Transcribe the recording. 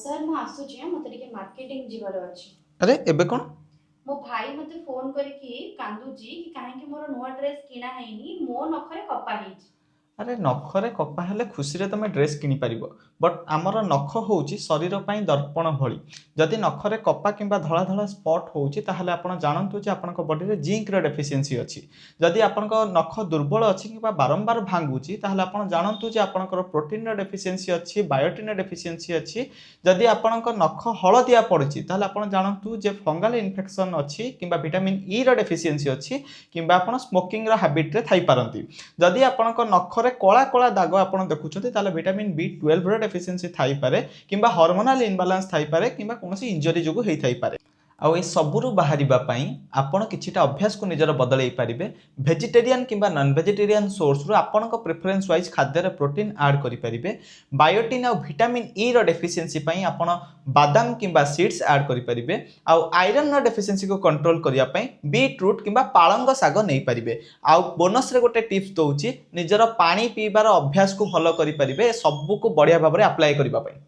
Sir ମୁଁ ଆସୁଛି ମତେ ଟିକେ ମାର୍କେଟିଂ ଯିବାର ଅଛି। अरे एबे कौन ମୋ ଭାଇ ମତେ ଫୋନ କରିକି କାନ୍ଦୁଛି କି କାହିଁକି ମୋର ନୂଆ ଡ୍ରେସ କିଣା ହେଇନି, ମୋ ନଖରେ କପା ହେଇଛି। अरे नखरे कपा हेले खुशी रे तुम ड्रेस किनी पारिबो बट आमर नख होउची शरीर पई दर्पण भली जदि नखरे कपा किंबा धला धला स्पॉट होउची ताहले आपण जानंतु जे आपनक बॉडी रे जिंक रो डेफिशिएंसी अछि। जदि आपनक नख दुर्बल अछि किंबा बारंबार भांगुची ताहले आपण जानंतु जे आपनकर प्रोटीन रो डेफिशिएंसी अछि, बायोटिन रो डेफिशिएंसी अछि। जदि आपनक नख हळदिया पड़ुची ताहले आपण जानंतु जे फंगल इन्फेक्शन अछि किंबा विटामिन ई रो डेफिशिएंसी अछि किंबा आपण स्मोकिंग रो हैबिट रे थाई पारंती। जदि आपनक नख कला कला दाग आप देखुं ताले विटामिन B12 डेफिशिएंसी थाई पारे किंबा हार्मोनल इनबालांस थाई पारे किंबा कोनोसी इंजरी जोगु हेई थाई पारे। आउ ए सबुरु बाहरिबा पई आपण किछिटा अभ्यास को निजर बदलई पारिबे। वेजिटेरियन किंबा नॉन वेजिटेरियन सोर्स रु आपणक प्रेफरेंस वाइज खाद्य रे प्रोटीन ऐड करि पारिबे। बायोटिन और विटामिन ई रो डेफिशिएंसी पई आपण बादाम किंबा सीड्स ऐड करि पारिबे। आउ आयरन रो डेफिशिएंसी को कंट्रोल करिया पई बीट रूट किंबा पालंग साग नै पारिबे। आउ बोनस रे गोटे टिप्स दउची निजर पानी पीबार अभ्यास को फॉलो करि पारिबे। सबु को बढ़िया भाबरे अप्लाई करिबा पई।